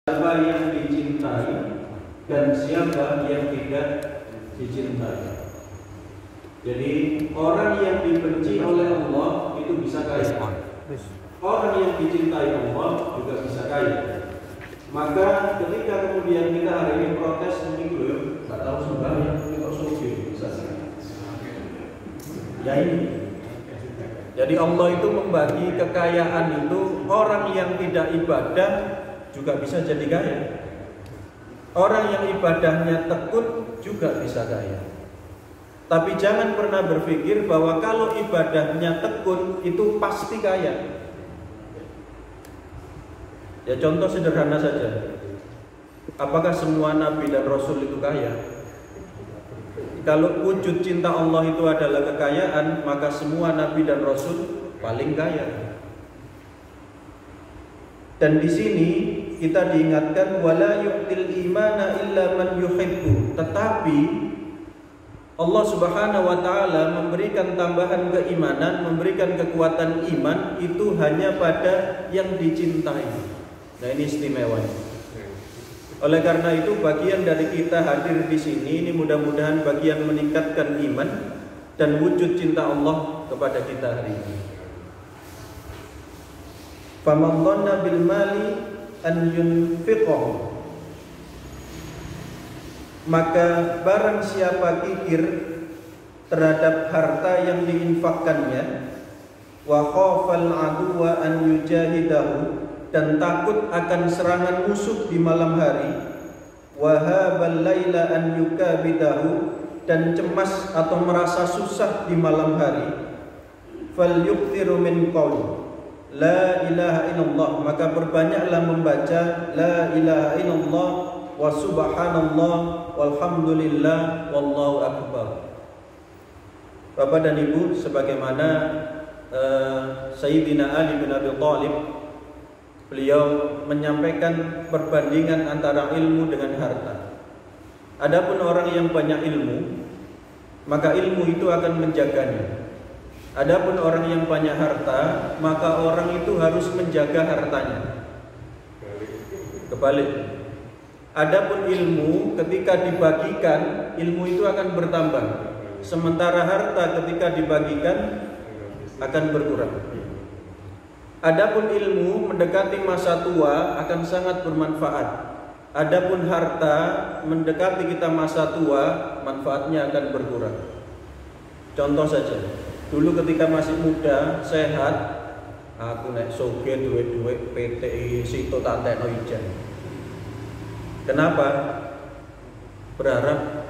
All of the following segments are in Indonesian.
Siapa yang dicintai dan siapa yang tidak dicintai. Jadi orang yang dibenci oleh Allah itu bisa kaya. Orang yang dicintai Allah juga bisa kaya. Maka ketika kemudian kita hari ini protes minggu, nggak tahu sembahyang, kita suci, bisa ya ini. Jadi Allah itu membagi kekayaan itu, orang yang tidak ibadah juga bisa jadi kaya. Orang yang ibadahnya tekun juga bisa kaya. Tapi jangan pernah berpikir bahwa kalau ibadahnya tekun itu pasti kaya. Ya contoh sederhana saja. Apakah semua nabi dan rasul itu kaya? Kalau wujud cinta Allah itu adalah kekayaan, maka semua nabi dan rasul paling kaya. Dan di sini kita diingatkan wala yu'til imana illa man yuhibbu. Tetapi Allah Subhanahu wa taala memberikan tambahan keimanan, memberikan kekuatan iman itu hanya pada yang dicintai. Nah, ini istimewanya. Oleh karena itu bagian dari kita hadir di sini ini mudah-mudahan bagian meningkatkan iman dan wujud cinta Allah kepada kita hari ini. Faman dhanna bil mali an yunfiqahu, maka barang siapa kikir terhadap harta yang diinfakkannya, wa khafal aduwa an yujahidahu, dan takut akan serangan musuh di malam hari, wa habal laila an yukabidahu, dan cemas atau merasa susah di malam hari, fal yukthiru min qaul la ilaha illallah, maka perbanyaklah membaca la ilaha illallah wa subhanallah walhamdulillah wallahu akbar. Bapak dan Ibu, sebagaimana Sayyidina Ali bin Abi Thalib, beliau menyampaikan perbandingan antara ilmu dengan harta. Adapun orang yang banyak ilmu, maka ilmu itu akan menjaganya. Adapun orang yang banyak harta, maka orang itu harus menjaga hartanya. Kebalik. Adapun ilmu ketika dibagikan, ilmu itu akan bertambah. Sementara harta ketika dibagikan akan berkurang. Adapun ilmu mendekati masa tua akan sangat bermanfaat. Adapun harta mendekati kita masa tua, manfaatnya akan berkurang. Contoh saja, dulu ketika masih muda, sehat, aku nek soge duit-duit PT Sito Tantekno Ijen. Kenapa? Berharap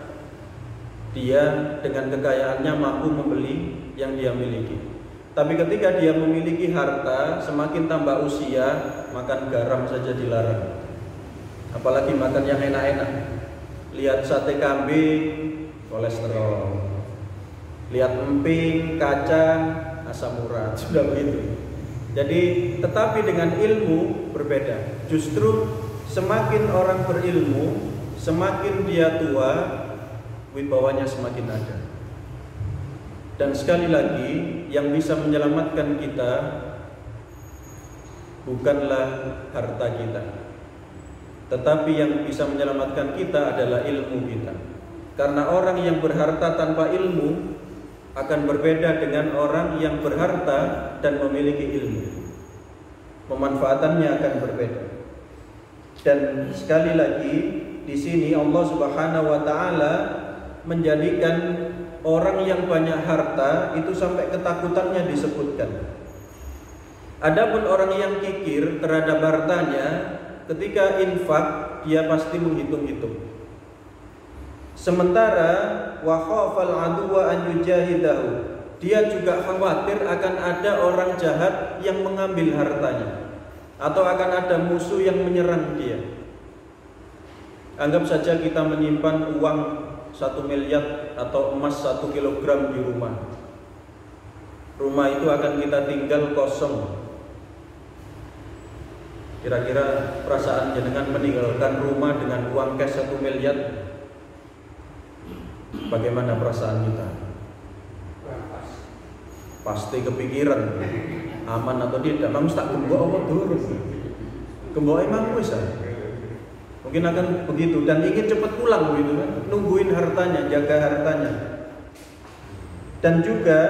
dia dengan kekayaannya mampu membeli yang dia miliki. Tapi ketika dia memiliki harta, semakin tambah usia, makan garam saja dilarang. Apalagi makan yang enak-enak. Lihat sate kambing, kolesterol. Lihat emping, kacang, asam urat, sudah begitu. Jadi, tetapi dengan ilmu berbeda. Justru semakin orang berilmu, semakin dia tua, wibawanya semakin ada. Dan sekali lagi, yang bisa menyelamatkan kita bukanlah harta kita, tetapi yang bisa menyelamatkan kita adalah ilmu kita. Karena orang yang berharta tanpa ilmu akan berbeda dengan orang yang berharta dan memiliki ilmu. Pemanfaatannya akan berbeda. Dan sekali lagi, di sini Allah Subhanahu wa taala menjadikan orang yang banyak harta itu sampai ketakutannya disebutkan. Adapun orang yang kikir terhadap hartanya, ketika infak dia pasti menghitung-hitung. Sementara wa khafal aduwa an yujahidahu, dia juga khawatir akan ada orang jahat yang mengambil hartanya, atau akan ada musuh yang menyerang dia. Anggap saja kita menyimpan uang 1 miliar atau emas 1 kilogram di rumah. Rumah itu akan kita tinggal kosong. Kira-kira perasaan jenengan meninggalkan rumah dengan uang cash 1 miliar, bagaimana perasaan kita? Pasti kepikiran aman atau tidak. Kamu tak gembok apa turun? Gembok emang wis. Mungkin akan begitu dan ingin cepat pulang gitu kan, nungguin hartanya, jaga hartanya. Dan juga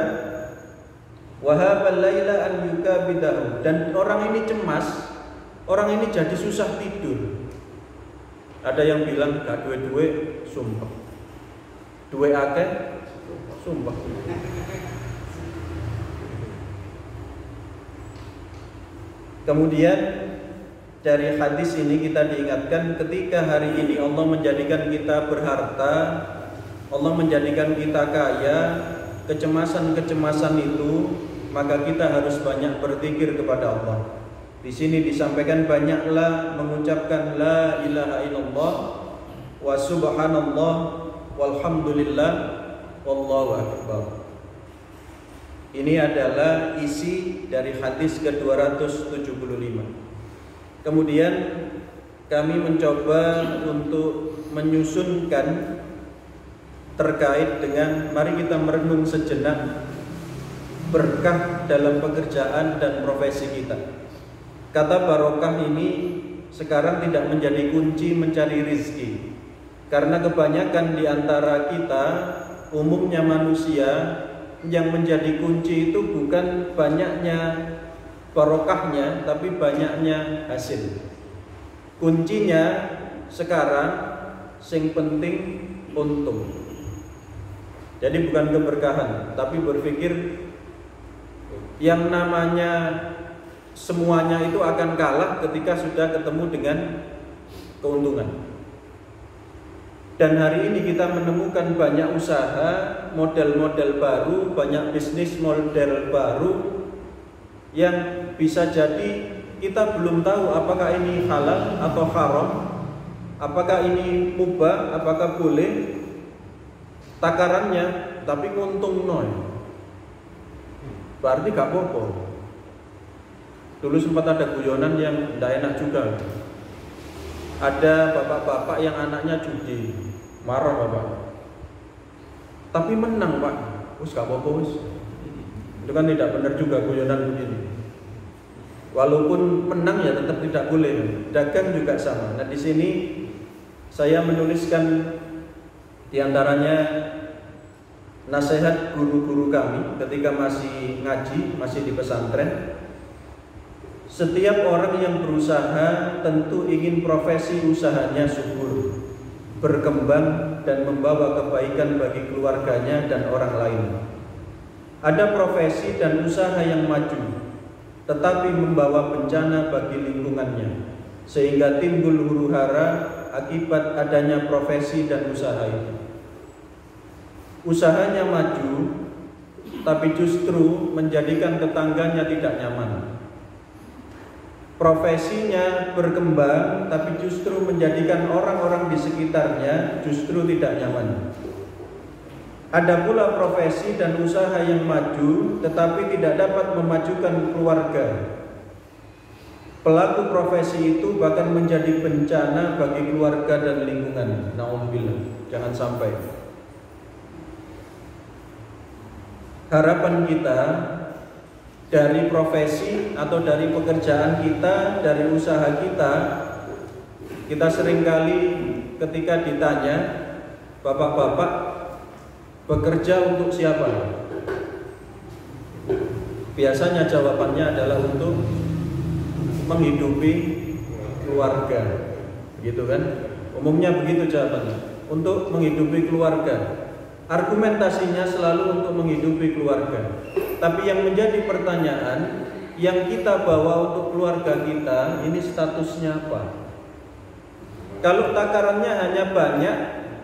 wahabal laila an yukabidahu, dan orang ini cemas, orang ini jadi susah tidur. Ada yang bilang gak duwe-duwe sumpah, duwe akeh sumpah. Kemudian dari hadis ini kita diingatkan ketika hari ini Allah menjadikan kita berharta, Allah menjadikan kita kaya, kecemasan-kecemasan itu, maka kita harus banyak berzikir kepada Allah. Di sini disampaikan banyaklah mengucapkan la ilaha illallah wa subhanallah walhamdulillah wallahu akbar. Ini adalah isi dari hadis ke-275. Kemudian kami mencoba untuk menyusunkan terkait dengan mari kita merenung sejenak berkah dalam pekerjaan dan profesi kita. Kata barokah ini sekarang tidak menjadi kunci mencari rizki, karena kebanyakan di antara kita, umumnya manusia, yang menjadi kunci itu bukan banyaknya barokahnya, tapi banyaknya hasil. Kuncinya sekarang sing penting untung. Jadi bukan keberkahan, tapi berpikir yang namanya semuanya itu akan kalah ketika sudah ketemu dengan keuntungan. Dan hari ini kita menemukan banyak usaha, model-model baru, banyak bisnis model baru yang bisa jadi kita belum tahu apakah ini halal atau haram, apakah ini mubah, apakah boleh takarannya, tapi untung noy. Berarti gak apa-apa. Dulu sempat ada guyonan yang tidak enak juga. Ada bapak-bapak yang anaknya judi, marah bapak, tapi menang pak, wis gak apa-apa wis. Itu kan tidak benar juga guyonan begini. Walaupun menang ya tetap tidak boleh. Dagang juga sama. Nah di sini saya menuliskan diantaranya nasihat guru-guru kami ketika masih ngaji, masih di pesantren. Setiap orang yang berusaha tentu ingin profesi usahanya subur, berkembang dan membawa kebaikan bagi keluarganya dan orang lain. Ada profesi dan usaha yang maju, tetapi membawa bencana bagi lingkungannya, sehingga timbul huru-hara akibat adanya profesi dan usaha itu. Usahanya maju, tapi justru menjadikan tetangganya tidak nyaman. Profesinya berkembang, tapi justru menjadikan orang-orang di sekitarnya justru tidak nyaman. Ada pula profesi dan usaha yang maju, tetapi tidak dapat memajukan keluarga. Pelaku profesi itu bahkan menjadi bencana bagi keluarga dan lingkungan. Na'udzubillah, jangan sampai. Harapan kita dari profesi atau dari pekerjaan kita, dari usaha kita seringkali ketika ditanya, bapak-bapak bekerja untuk siapa? Biasanya jawabannya adalah untuk menghidupi keluarga, gitu kan? Umumnya begitu jawabannya, untuk menghidupi keluarga. Argumentasinya selalu untuk menghidupi keluarga. Tapi yang menjadi pertanyaan, yang kita bawa untuk keluarga kita, ini statusnya apa? Kalau takarannya hanya banyak,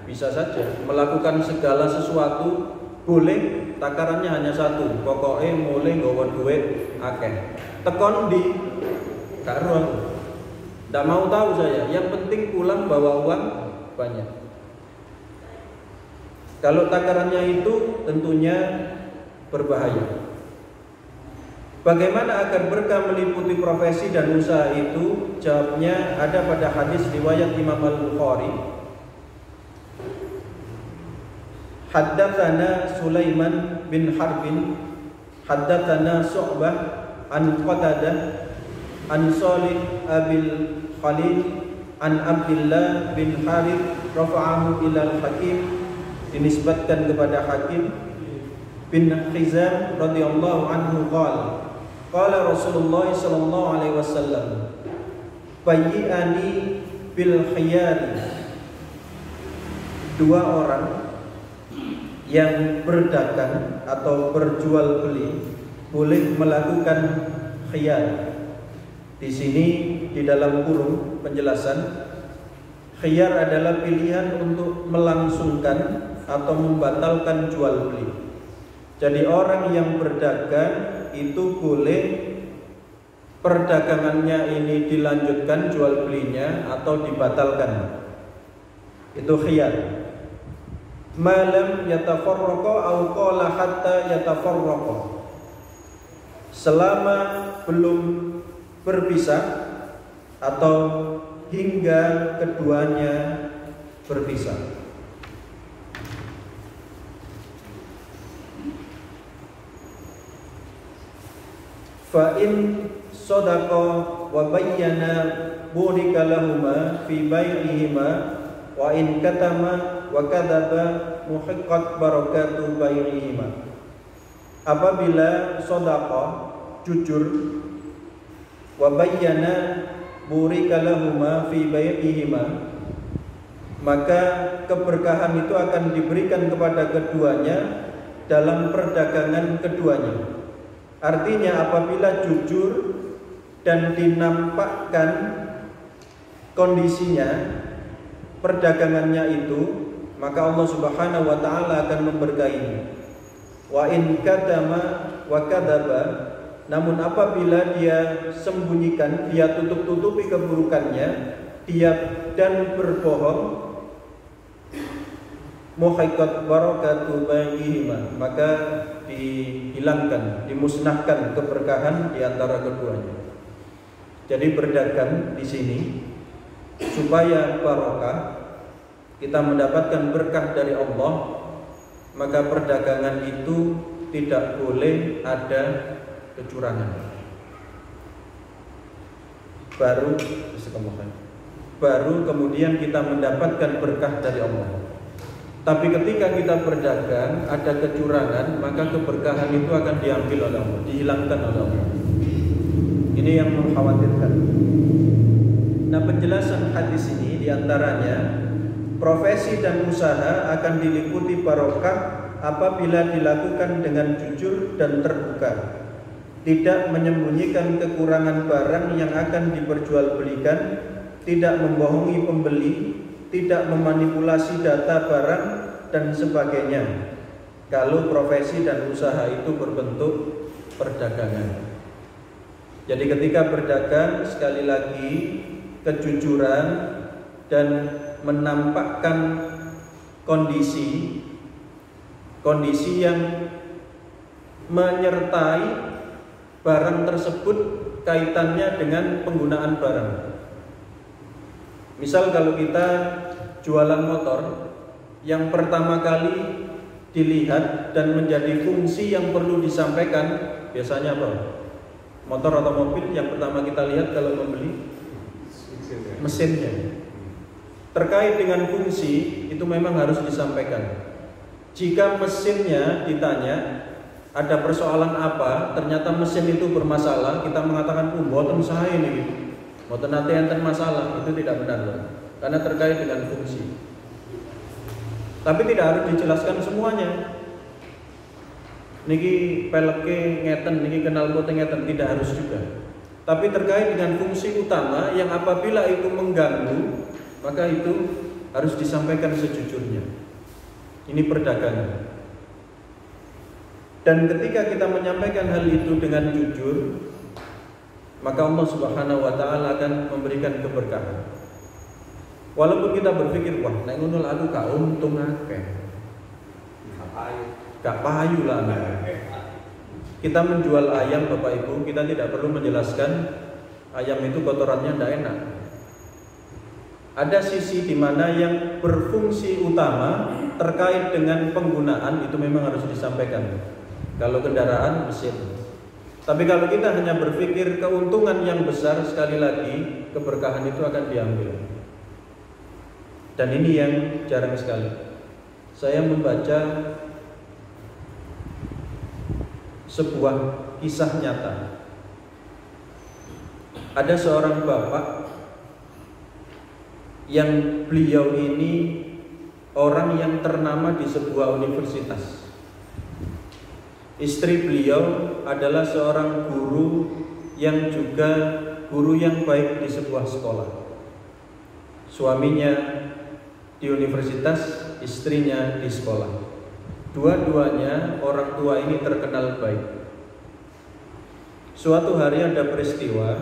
bisa saja melakukan segala sesuatu, boleh. Takarannya hanya satu, pokoknya mulai nggawa duit akeh. Tekon di karo, tidak mau tahu saya. Yang penting pulang bawa uang banyak. Kalau takarannya itu tentunya berbahaya. Bagaimana agar berkah meliputi profesi dan usaha itu? Jawabnya ada pada hadis riwayat Imam Al-Bukhari. Haddatsana Sulaiman bin Harbin, haddatsana Syu'bah an Qatadah an Shalih abil Khalil an Abdullah bin Harith rafa'ahu ila al-Hakim, dinisbatkan kepada Hakim bin Hizam radhiyallahu anhu qala Rasulullah sallallahu alaihi wasallam bayyi'ani bil khiyari. Dua orang yang berdagang atau berjual beli boleh melakukan khiyar. Di sini di dalam kurung penjelasan, khiyar adalah pilihan untuk melangsungkan atau membatalkan jual beli. Jadi orang yang berdagang itu boleh perdagangannya ini dilanjutkan jual belinya atau dibatalkan. Itu khiyar. Malam yatafarraqa au qala hatta yatafarraqa. Selama belum berpisah atau hingga keduanya berpisah. Fa in sadaqa wa bayyana burika lahuma fi bai'ihima wa in katama wa kadzaba muhiqqat barakatu bai'ihima. Apabila sadaqa, jujur, wa bayyana burika lahuma fi bai'ihima, maka keberkahan itu akan diberikan kepada keduanya dalam perdagangan keduanya. Artinya apabila jujur dan dinampakkan kondisinya perdagangannya itu, maka Allah Subhanahu wa taala akan memberkahinya. Wa in katama wa kadzaba, namun apabila dia sembunyikan, dia tutup-tutupi keburukannya, dia dan berbohong, muhiqqat barakatu bainihima, maka dihilangkan, dimusnahkan keberkahan di antara keduanya. Jadi berdagang di sini supaya barokah, kita mendapatkan berkah dari Allah, maka perdagangan itu tidak boleh ada kecurangan. Baru kemudian kita mendapatkan berkah dari Allah. Tapi ketika kita berdagang ada kecurangan, maka keberkahan itu akan diambil oleh Allah, dihilangkan oleh Allah. Ini yang mengkhawatirkan. Nah, penjelasan hadis ini diantaranya, profesi dan usaha akan diliputi barokah apabila dilakukan dengan jujur dan terbuka, tidak menyembunyikan kekurangan barang yang akan diperjualbelikan, tidak membohongi pembeli, tidak memanipulasi data barang dan sebagainya. Kalau profesi dan usaha itu berbentuk perdagangan. Jadi ketika berdagang, sekali lagi kejujuran dan menampakkan kondisi yang menyertai barang tersebut kaitannya dengan penggunaan barang. Misal kalau kita jualan motor, yang pertama kali dilihat dan menjadi fungsi yang perlu disampaikan biasanya apa? Motor atau mobil yang pertama kita lihat kalau membeli mesinnya. Terkait dengan fungsi itu memang harus disampaikan. Jika mesinnya ditanya ada persoalan apa, ternyata mesin itu bermasalah, kita mengatakan mboten saha ini, mboten nate enten masalah, itu tidak benar, karena terkait dengan fungsi. Tapi tidak harus dijelaskan semuanya. Niki peleke ngeten, niki knalpot ngeten, tidak harus juga. Tapi terkait dengan fungsi utama yang apabila itu mengganggu, maka itu harus disampaikan sejujurnya. Ini perdagangan. Dan ketika kita menyampaikan hal itu dengan jujur, maka Allah Subhanahu wa taala akan memberikan keberkahan. Walaupun kita berpikir, wah, nek ngono aku gak untung akeh. Gak payu lah. Kita menjual ayam, Bapak Ibu, kita tidak perlu menjelaskan ayam itu kotorannya tidak enak. Ada sisi di mana yang berfungsi utama terkait dengan penggunaan itu memang harus disampaikan. Kalau kendaraan, mesin. Tapi kalau kita hanya berpikir keuntungan yang besar, sekali lagi keberkahan itu akan diambil. Dan ini yang jarang sekali. Saya membaca sebuah kisah nyata. Ada seorang bapak yang beliau ini orang yang ternama di sebuah universitas. Istri beliau adalah seorang guru yang juga guru yang baik di sebuah sekolah. Suaminya di universitas, istrinya di sekolah. Dua-duanya orang tua ini terkenal baik. Suatu hari ada peristiwa,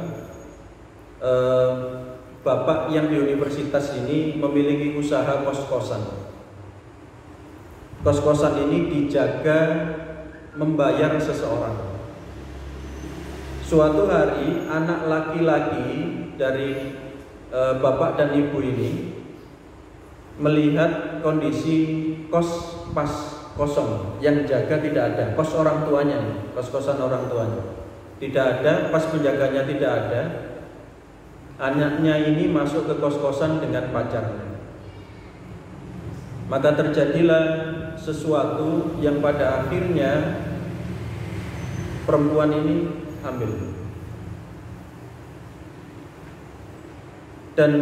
bapak yang di universitas ini memiliki usaha kos-kosan. Kos-kosan ini dijaga membayar seseorang. Suatu hari anak laki-laki dari bapak dan ibu ini melihat kondisi kos pas kosong, yang jaga tidak ada, kos orang tuanya, kos-kosan orang tuanya tidak ada, pas penjaganya tidak ada. Anaknya ini masuk ke kos-kosan dengan pacarnya. Maka terjadilah sesuatu yang pada akhirnya perempuan ini hamil. Dan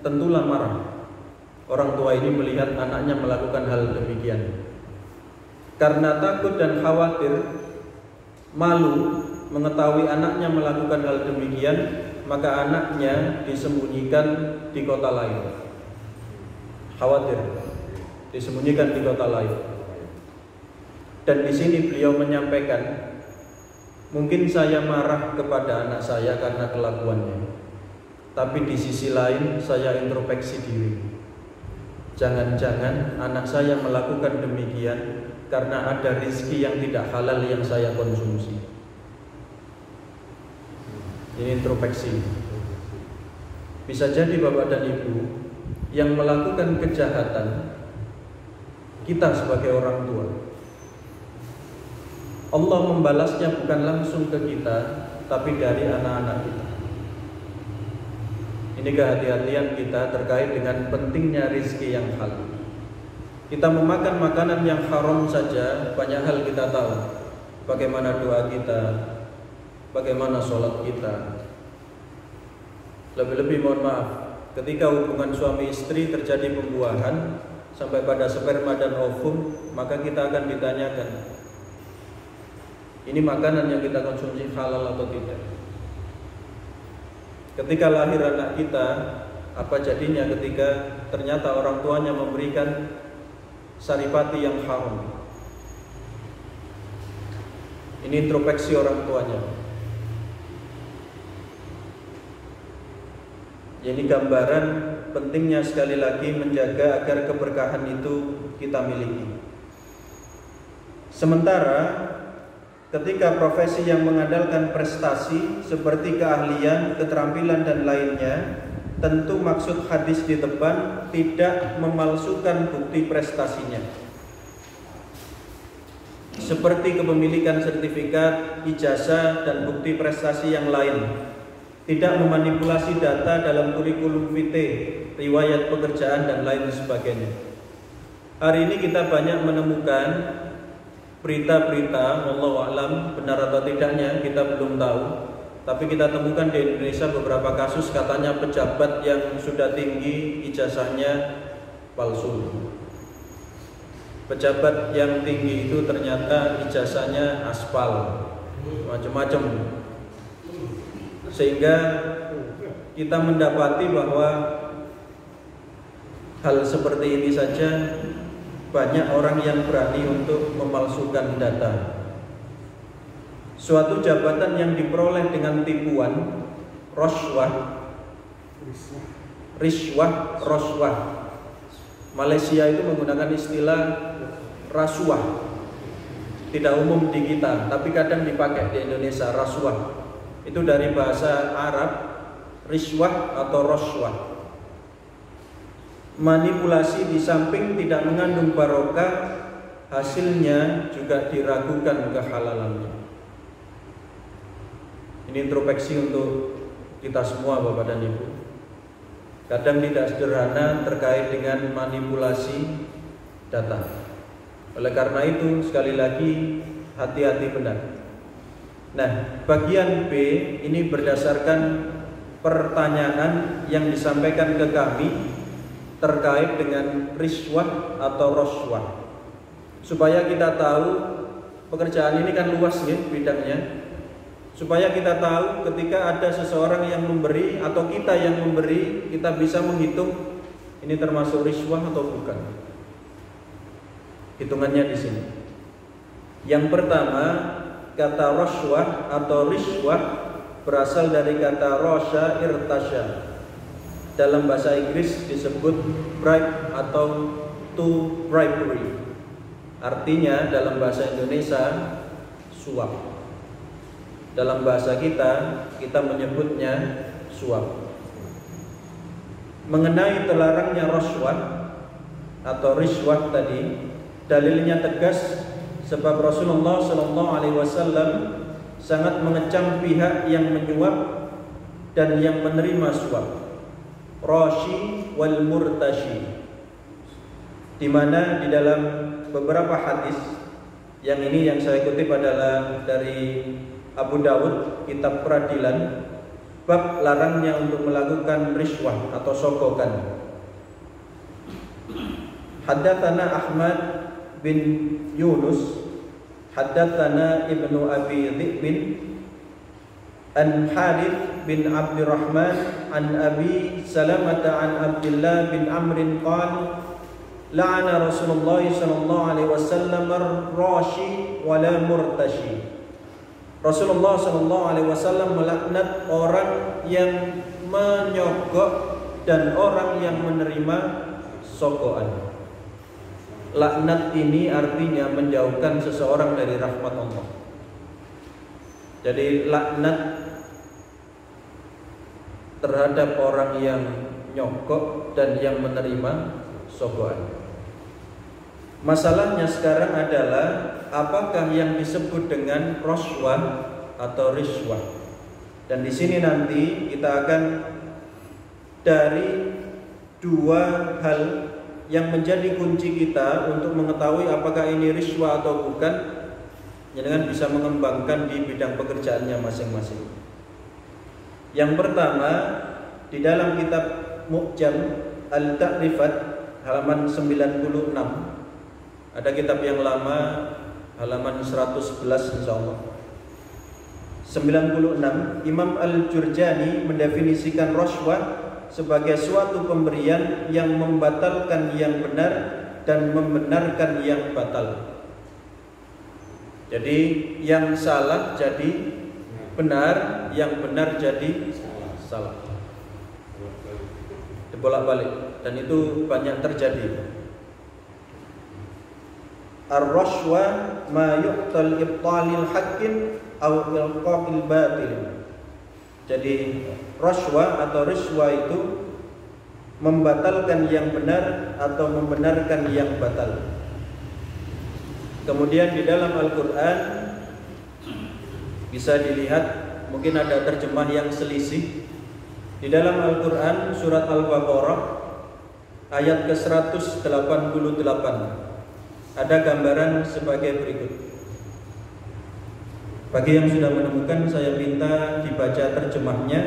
tentulah marah orang tua ini melihat anaknya melakukan hal demikian. Karena takut dan khawatir, malu mengetahui anaknya melakukan hal demikian, maka anaknya disembunyikan di kota lain. Khawatir, disembunyikan di kota lain. Dan di sini beliau menyampaikan, mungkin saya marah kepada anak saya karena kelakuannya, tapi di sisi lain saya introspeksi diri. Jangan-jangan anak saya melakukan demikian karena ada rezeki yang tidak halal yang saya konsumsi. Ini introspeksi. Bisa jadi bapak dan ibu yang melakukan kejahatan, kita sebagai orang tua, Allah membalasnya bukan langsung ke kita, tapi dari anak-anak kita. Ini kehati-hatian kita terkait dengan pentingnya rezeki yang halal. Kita memakan makanan yang haram saja, banyak hal kita tahu. Bagaimana doa kita, bagaimana sholat kita. Lebih-lebih mohon maaf, ketika hubungan suami istri terjadi pembuahan sampai pada sperma dan ovum, maka kita akan ditanyakan, ini makanan yang kita konsumsi halal atau tidak. Ketika lahir anak kita, apa jadinya ketika ternyata orang tuanya memberikan saripati yang haram? Ini introspeksi orang tuanya. Ini gambaran pentingnya sekali lagi menjaga agar keberkahan itu kita miliki. Sementara ketika profesi yang mengandalkan prestasi seperti keahlian, keterampilan dan lainnya, tentu maksud hadis di depan tidak memalsukan bukti prestasinya. Seperti kepemilikan sertifikat, ijazah dan bukti prestasi yang lain. Tidak memanipulasi data dalam kurikulum vitae, riwayat pekerjaan dan lain sebagainya. Hari ini kita banyak menemukan berita-berita, wallahu a'lam benar atau tidaknya kita belum tahu, tapi kita temukan di Indonesia beberapa kasus katanya pejabat yang sudah tinggi ijazahnya palsu. Pejabat yang tinggi itu ternyata ijazahnya aspal, macam-macam. Sehingga kita mendapati bahwa hal seperti ini saja banyak orang yang berani untuk memalsukan data. Suatu jabatan yang diperoleh dengan tipuan, rishwah. Malaysia itu menggunakan istilah rasuah. Tidak umum di kita, tapi kadang dipakai di Indonesia, rasuah. Itu dari bahasa Arab, rishwah atau roswah. Manipulasi di samping tidak mengandung barokah, hasilnya juga diragukan kehalalannya. Ini introspeksi untuk kita semua Bapak dan Ibu. kadang tidak sederhana terkait dengan manipulasi data. Oleh karena itu sekali lagi hati-hati benar. Nah, bagian B ini berdasarkan pertanyaan yang disampaikan ke kami terkait dengan riswah atau roswah. Supaya kita tahu, pekerjaan ini kan luas ya bidangnya. Supaya kita tahu ketika ada seseorang yang memberi atau kita yang memberi, kita bisa menghitung ini termasuk riswah atau bukan. Hitungannya di sini. Yang pertama, kata roswah atau riswah berasal dari kata rosha irtasha. Dalam bahasa Inggris disebut bribe atau to bribery. Artinya dalam bahasa Indonesia suap. Dalam bahasa kita menyebutnya suap. Mengenai terlarangnya roswah atau riswah tadi, dalilnya tegas sebab Rasulullah SAW sangat mengecam pihak yang menyuap dan yang menerima suap. Rashi wal murtashi, di mana di dalam beberapa hadis, yang ini yang saya kutip adalah dari Abu Dawud, kitab peradilan, bab larangnya untuk melakukan riswah atau sogokan. Haddatsana Ahmad bin Yunus, haddatsana Ibnu Abi Dhi'bin, an Harith bin Abdurrahman, an Abi Salamah an Abdullah bin Amr qala la'ana Rasulullah sallallahu alaihi wasallam ar-rashi wa la murtashi. Rasulullah sallallahu alaihi wasallam melaknat orang yang menyogok dan orang yang menerima sogokan. Laknat ini artinya menjauhkan seseorang dari rahmat Allah. Jadi laknat terhadap orang yang nyogok dan yang menerima sogokan. Masalahnya sekarang adalah apakah yang disebut dengan roswah atau riswah. Dan di sini nanti kita akan dari dua hal yang menjadi kunci kita untuk mengetahui apakah ini riswah atau bukan, dengan bisa mengembangkan di bidang pekerjaannya masing-masing. Yang pertama, di dalam kitab Mu'jam Al-Ta'rifat halaman 96, ada kitab yang lama halaman 111 insyaallah. 96, Imam Al-Jurjani mendefinisikan roswah sebagai suatu pemberian yang membatalkan yang benar dan membenarkan yang batal. Jadi yang salah jadi benar, yang benar jadi salah. Dibolak-balik, dan itu banyak terjadi. Ar-rashwa ma yu'tal ibtalil haqqin aw ilqa'il batil. Jadi rashwa atau riswa itu membatalkan yang benar atau membenarkan yang batal. Kemudian di dalam Al-Qur'an bisa dilihat, mungkin ada terjemah yang selisih. Di dalam Al-Qur'an surat Al-Baqarah ayat ke-188 ada gambaran sebagai berikut. Bagi yang sudah menemukan, saya minta dibaca terjemahnya,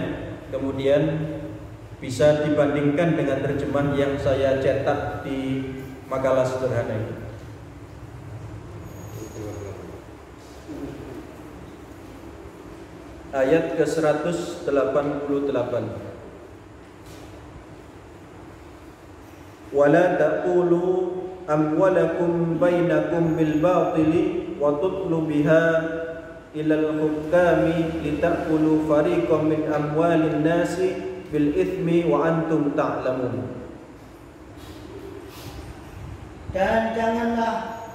kemudian bisa dibandingkan dengan terjemah yang saya cetak di makalah sederhana ini. Ayat ke-188. Wala taqulu amwalakum bainakum bil batili wa tutlu biha ilal hukami litakulu fariqam min amwalin nasi bil ithmi wa antum ta'lamun. Dan janganlah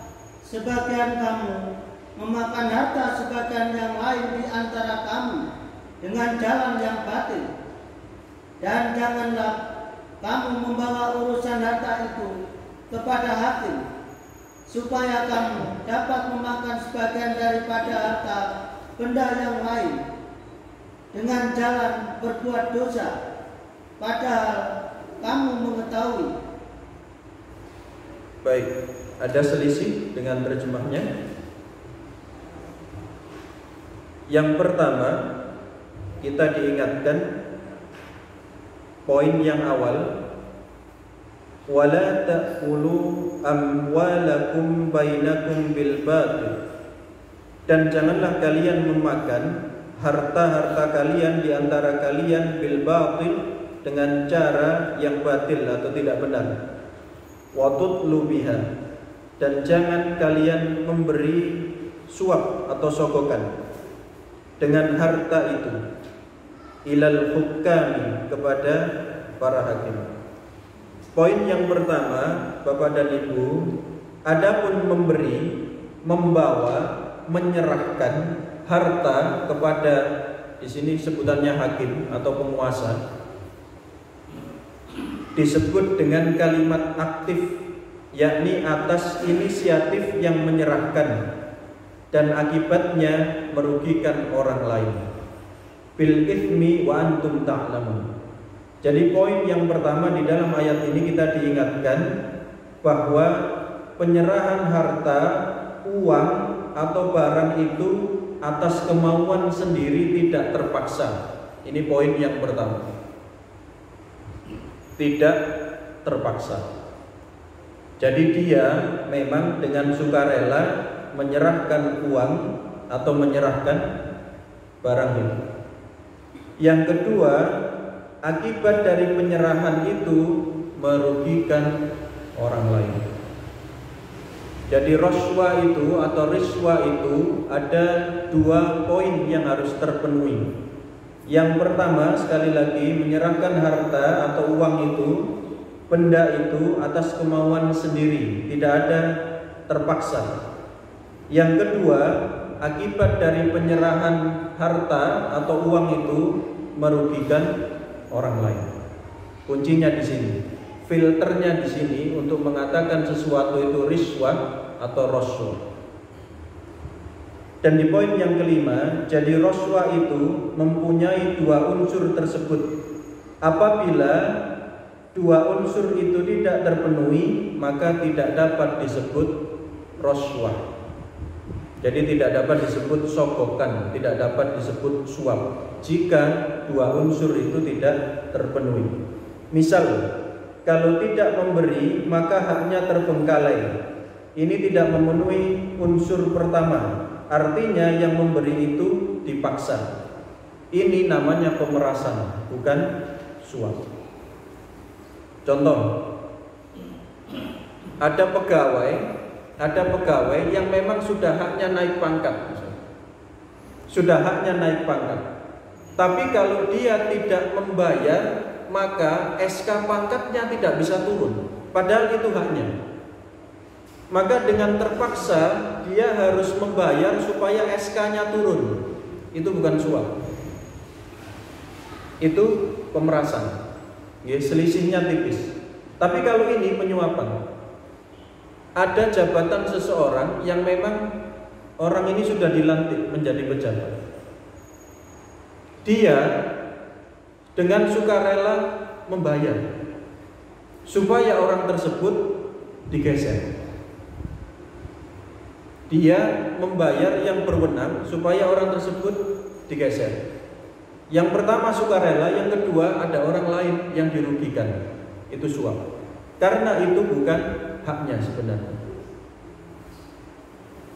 sebagian kamu memakan harta sebagian yang lain di antara kamu dengan jalan yang batil, dan janganlah kamu membawa urusan harta itu kepada hakim supaya kamu dapat memakan sebagian daripada harta benda yang lain dengan jalan berbuat dosa, padahal kamu mengetahui. Baik, ada selisih dengan terjemahnya. Yang pertama, kita diingatkan poin yang awal, wala ta'kulu amwalakum bainakum bil batil, dan janganlah kalian memakan harta-harta kalian di antara kalian bil batil, dengan cara yang batil atau tidak benar. Wa tutlu biha, dan jangan kalian memberi suap atau sogokan dengan harta itu ilal hukami, kepada para hakim. Poin yang pertama, Bapak dan Ibu, adapun memberi, membawa, menyerahkan harta kepada, di sini sebutannya hakim atau penguasa, disebut dengan kalimat aktif, yakni atas inisiatif yang menyerahkan dan akibatnya merugikan orang lain. Bil ithmi wa antum ta'lamun. Jadi poin yang pertama di dalam ayat ini kita diingatkan bahwa penyerahan harta, uang atau barang itu atas kemauan sendiri, tidak terpaksa. Ini poin yang pertama. Tidak terpaksa. Jadi dia memang dengan sukarela menyerahkan uang atau menyerahkan barang itu. Yang kedua, akibat dari penyerahan itu merugikan orang lain. Jadi roswa itu atau riswa itu ada dua poin yang harus terpenuhi. Yang pertama, sekali lagi, menyerahkan harta atau uang itu, benda itu atas kemauan sendiri, tidak ada terpaksa. Yang kedua, akibat dari penyerahan harta atau uang itu merugikan orang lain. Kuncinya di sini, filternya di sini untuk mengatakan sesuatu itu riswah atau roswa. Dan di poin yang kelima, jadi roswa itu mempunyai dua unsur tersebut. Apabila dua unsur itu tidak terpenuhi, maka tidak dapat disebut roswa. Jadi tidak dapat disebut sogokan, tidak dapat disebut suap jika dua unsur itu tidak terpenuhi. Misal, kalau tidak memberi maka haknya terbengkalai. Ini tidak memenuhi unsur pertama. Artinya yang memberi itu dipaksa. Ini namanya pemerasan, bukan suap. Contoh, ada pegawai yang memang sudah haknya naik pangkat. Sudah haknya naik pangkat. Tapi kalau dia tidak membayar, maka SK pangkatnya tidak bisa turun. Padahal itu haknya. Maka dengan terpaksa dia harus membayar supaya SK-nya turun. Itu bukan suap. Itu pemerasan. Ya, selisihnya tipis. Tapi kalau ini penyuapan. Ada jabatan seseorang yang memang orang ini sudah dilantik menjadi pejabat. Dia dengan sukarela membayar supaya orang tersebut digeser. Dia membayar yang berwenang supaya orang tersebut digeser. Yang pertama sukarela, yang kedua ada orang lain yang dirugikan. Itu suap. Karena itu bukan haknya sebenarnya.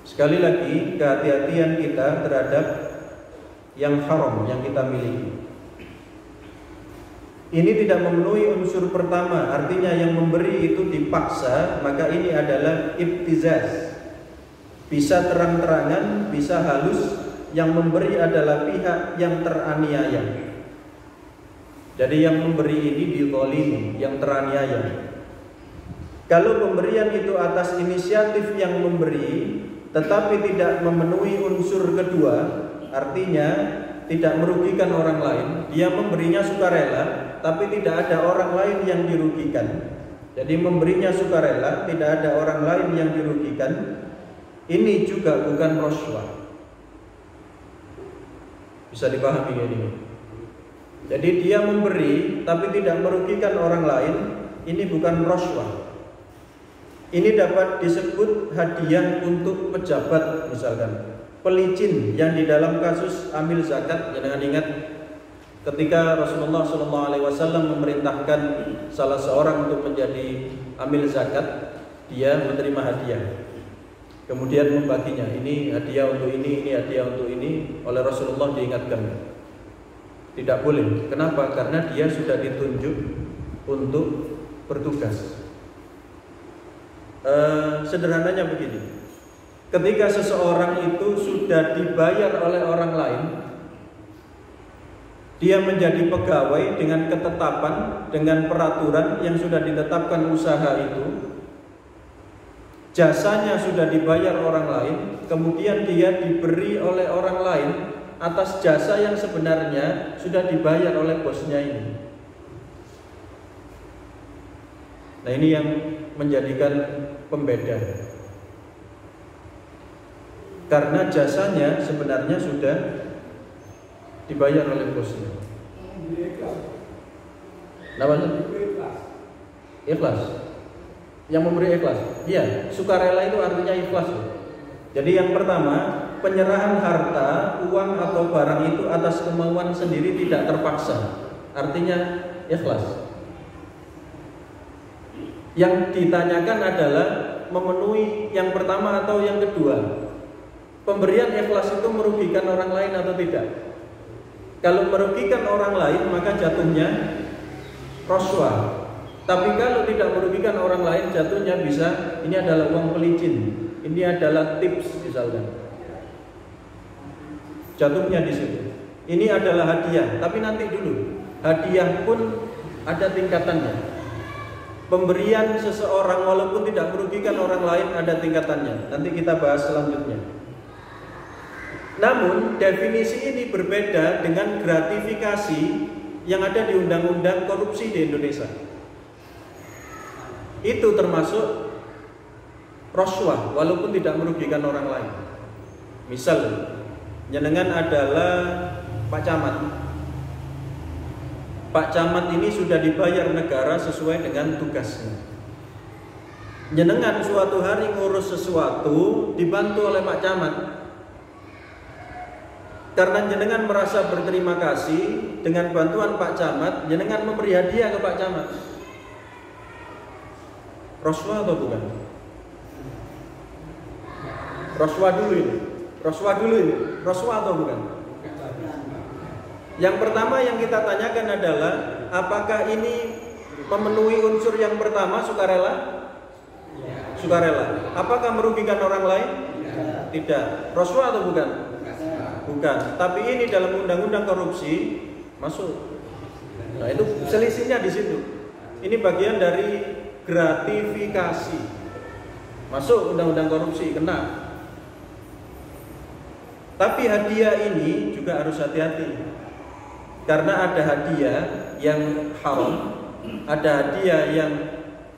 Sekali lagi, kehati-hatian kita terhadap yang haram yang kita miliki. Ini tidak memenuhi unsur pertama, artinya yang memberi itu dipaksa, maka ini adalah ibtizaz. Bisa terang-terangan, bisa halus, yang memberi adalah pihak yang teraniaya. Jadi yang memberi ini dizalimi, yang teraniaya. Kalau pemberian itu atas inisiatif yang memberi, tetapi tidak memenuhi unsur kedua, artinya tidak merugikan orang lain, dia memberinya sukarela, tapi tidak ada orang lain yang dirugikan. Jadi memberinya sukarela, tidak ada orang lain yang dirugikan. Ini juga bukan roswa. Bisa dipahami ya ini? Jadi dia memberi tapi tidak merugikan orang lain, ini bukan roswah. Ini dapat disebut hadiah untuk pejabat misalkan, pelicin yang di dalam kasus amil zakat. Jangan ingat ketika Rasulullah SAW memerintahkan salah seorang untuk menjadi amil zakat, dia menerima hadiah, kemudian membaginya. Ini hadiah untuk ini hadiah untuk ini. Oleh Rasulullah diingatkan, tidak boleh. Kenapa? Karena dia sudah ditunjuk untuk bertugas. Sederhananya begini, ketika seseorang itu sudah dibayar oleh orang lain, dia menjadi pegawai dengan ketetapan, dengan peraturan yang sudah ditetapkan usaha itu, jasanya sudah dibayar orang lain, kemudian dia diberi oleh orang lain atas jasa yang sebenarnya sudah dibayar oleh bosnya ini. Nah, ini yang menjadikan pembeda, karena jasanya sebenarnya sudah dibayar oleh bosnya. Namanya ikhlas. Yang memberi ikhlas, iya, sukarela itu artinya ikhlas. Jadi yang pertama, penyerahan harta, uang atau barang itu atas kemauan sendiri, tidak terpaksa, artinya ikhlas. Yang ditanyakan adalah memenuhi yang pertama atau yang kedua. Pemberian ikhlas itu merugikan orang lain atau tidak? Kalau merugikan orang lain maka jatuhnya roswah. Tapi kalau tidak merugikan orang lain, jatuhnya bisa, ini adalah uang pelicin, ini adalah tips misalkan. Jatuhnya di situ. Ini adalah hadiah, tapi nanti dulu. Hadiah pun ada tingkatannya. Pemberian seseorang walaupun tidak merugikan orang lain ada tingkatannya. Nanti kita bahas selanjutnya. Namun definisi ini berbeda dengan gratifikasi yang ada di undang-undang korupsi di Indonesia. Itu termasuk roswah walaupun tidak merugikan orang lain. Misal, jenengan adalah Pak Camat. Pak Camat ini sudah dibayar negara sesuai dengan tugasnya. Jenengan suatu hari ngurus sesuatu dibantu oleh Pak Camat. Karena jenengan merasa berterima kasih dengan bantuan Pak Camat, jenengan memberi hadiah ke Pak Camat. Roswah atau bukan? Roswah dulu ini. Roswah atau bukan? Yang pertama yang kita tanyakan adalah, apakah ini memenuhi unsur yang pertama, sukarela? Sukarela. Apakah merugikan orang lain? Tidak. Roswah atau bukan? Bukan. Tapi ini dalam undang-undang korupsi masuk. Nah, itu selisihnya di situ. Ini bagian dari gratifikasi. Masuk undang-undang korupsi, kena. Tapi hadiah ini juga harus hati-hati. Karena ada hadiah yang haram, ada hadiah yang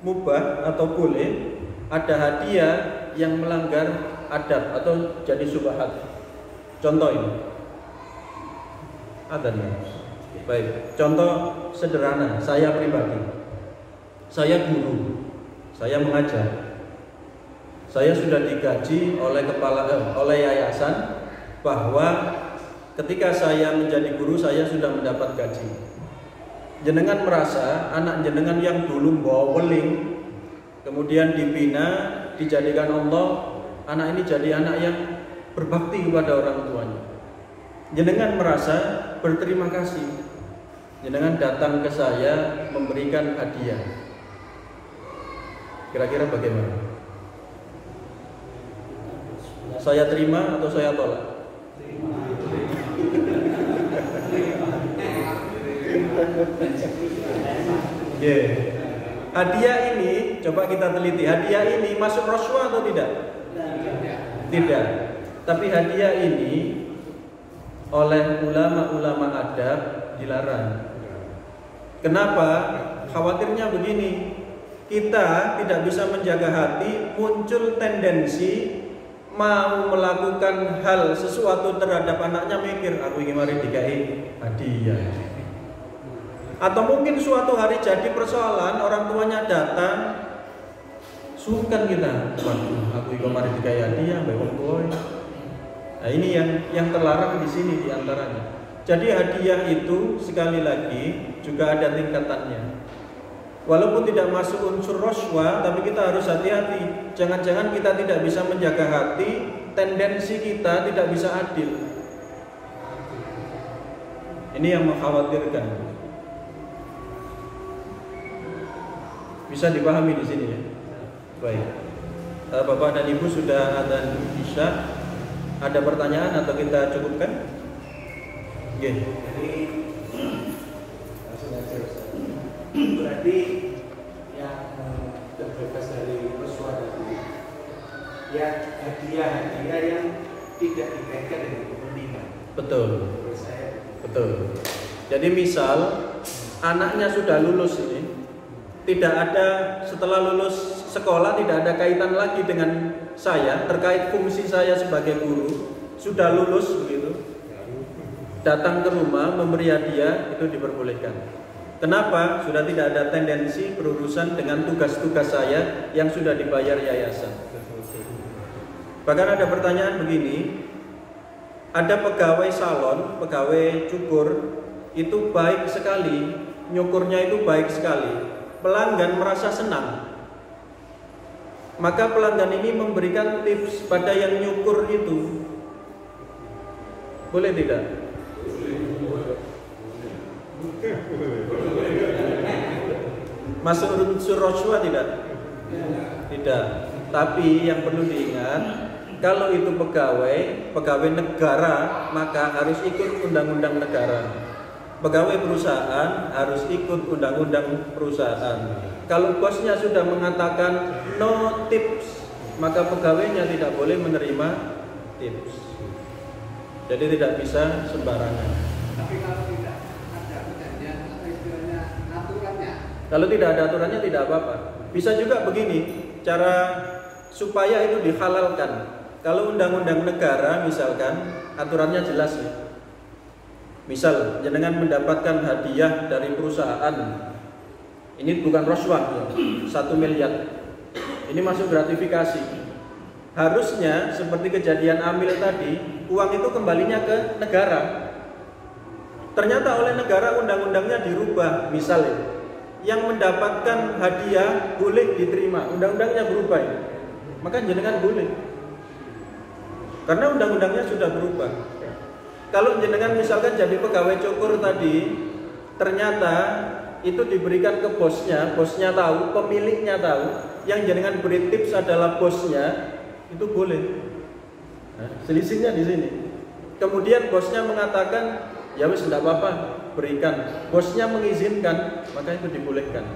mubah atau boleh, ada hadiah yang melanggar adab atau jadi subhat. Contoh ini. Ada nih. Baik, contoh sederhana, saya pribadi. Saya guru. Saya mengajar. Saya sudah digaji oleh yayasan bahwa ketika saya menjadi guru saya sudah mendapat gaji. Jenengan merasa anak jenengan yang dulu bawa weling, kemudian dibina, dijadikan Allah, anak ini jadi anak yang berbakti kepada orang tuanya. Jenengan merasa berterima kasih. Jenengan datang ke saya memberikan hadiah. Kira-kira bagaimana? Saya terima atau saya tolak? Yeah. Hadiah ini coba kita teliti. Hadiah ini masuk roswah atau tidak? Tidak. Tapi hadiah ini oleh ulama-ulama adab dilarang. Kenapa? Khawatirnya begini. Kita tidak bisa menjaga hati, muncul tendensi mau melakukan hal sesuatu terhadap anaknya, mikir aku ingin mari dikai hadiah. Atau mungkin suatu hari jadi persoalan, orang tuanya datang, sungkan kita, waduh, aku kemarin dikaya dia, wong tua. Nah ini yang terlarang di sini diantaranya. Jadi hadiah itu sekali lagi juga ada tingkatannya. Walaupun tidak masuk unsur roswa, tapi kita harus hati-hati. Jangan-jangan kita tidak bisa menjaga hati, tendensi kita tidak bisa adil. Ini yang mengkhawatirkan. Bisa dipahami di sini ya. Baik. Bapak dan Ibu sudah adzan Isya. Ada pertanyaan atau kita cukupkan? Oke. Jadi berarti yang terbebas dari rasuah tadi, ya hadiah yang tidak dikaitkan dengan kepentingan. Betul. Menurut saya. Betul. Jadi misal anaknya sudah lulus ini, tidak ada setelah lulus sekolah tidak ada kaitan lagi dengan saya terkait fungsi saya sebagai guru, sudah lulus begitu, datang ke rumah memberi hadiah itu diperbolehkan. Kenapa? Sudah tidak ada tendensi berurusan dengan tugas-tugas saya yang sudah dibayar yayasan. Bahkan ada pertanyaan begini, ada pegawai salon, pegawai cukur itu baik sekali, nyukurnya itu baik sekali, pelanggan merasa senang. Maka pelanggan ini memberikan tips pada yang nyukur itu. Boleh tidak? Masuk unsur rasuah tidak? Tidak. Tapi yang perlu diingat, kalau itu pegawai negara, maka harus ikut undang-undang negara. Pegawai perusahaan harus ikut undang-undang perusahaan. Kalau bosnya sudah mengatakan no tips, maka pegawainya tidak boleh menerima tips. Jadi tidak bisa sembarangan. Tapi kalau tidak ada perjanjian atau istilahnya aturannya. Kalau tidak ada aturannya tidak apa-apa. Bisa juga begini, cara supaya itu dihalalkan. Kalau undang-undang negara misalkan aturannya jelas ya. Misal jenengan mendapatkan hadiah dari perusahaan, ini bukan rasuah, 1 miliar. Ini masuk gratifikasi. Harusnya seperti kejadian Amil tadi, uang itu kembalinya ke negara. Ternyata oleh negara undang-undangnya dirubah. Misalnya, yang mendapatkan hadiah boleh diterima, undang-undangnya berubah ya. Maka jenengan boleh. Karena undang-undangnya sudah berubah. Kalau jenengan misalkan jadi pegawai cukur tadi, ternyata itu diberikan ke bosnya, bosnya tahu, pemiliknya tahu, yang jenengan beri tips adalah bosnya, itu boleh. Nah, selisihnya di sini. Kemudian bosnya mengatakan, ya wis tidak apa-apa, berikan. Bosnya mengizinkan, maka itu dibolehkan.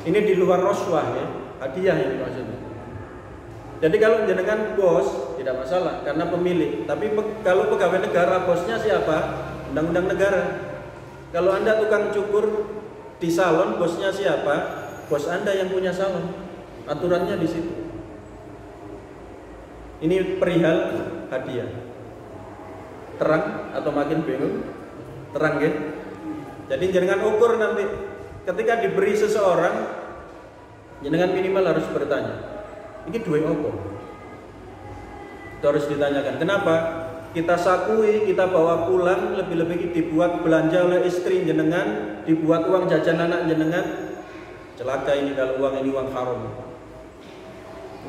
Ini di luar rasuah ya, hadiah ini maksudnya. Jadi kalau jenengan bos tidak masalah karena pemilik. Tapi kalau pegawai negara bosnya siapa? Undang-undang negara. Kalau Anda tukang cukur di salon bosnya siapa? Bos Anda yang punya salon. Aturannya di situ. Ini perihal hadiah. Terang atau makin bingung? Terang kan? Jadi jenengan ukur nanti ketika diberi seseorang, jenengan minimal harus bertanya. Ini duit apa? Itu harus ditanyakan. Kenapa? Kita sakui, kita bawa pulang, lebih-lebih dibuat belanja oleh istri jenengan, dibuat uang jajan anak jenengan. Celaka ini kalau uang ini uang haram.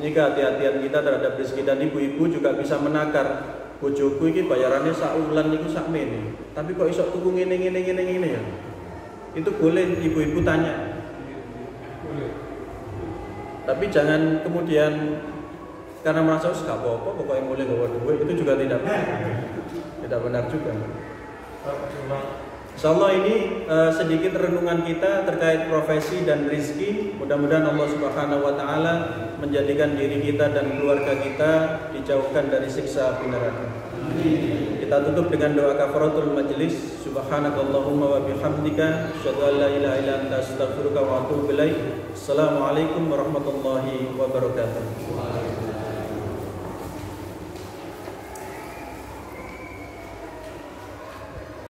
Ini kehati-hatian kita terhadap rezeki, dan ibu-ibu juga bisa menakar. Bojoku ini bayarannya saulan niku sakmene. Tapi kok iso tuku ngene ya? Itu boleh ibu-ibu tanya. Tapi jangan kemudian karena merasa gak apa-apa pokoknya mulai bawa duit, itu juga tidak benar juga. Insyaallah ini sedikit renungan kita terkait profesi dan rizki. Mudah-mudahan Allah Subhanahu wa taala menjadikan diri kita dan keluarga kita dijauhkan dari siksa api neraka. Kita tutup dengan doa kafaratul majlis. Subhanakallahumma wa bihamdika asyhadu an la ilaha illa anta astaghfiruka wa atubu ilaik. Assalamualaikum warahmatullahi wabarakatuh.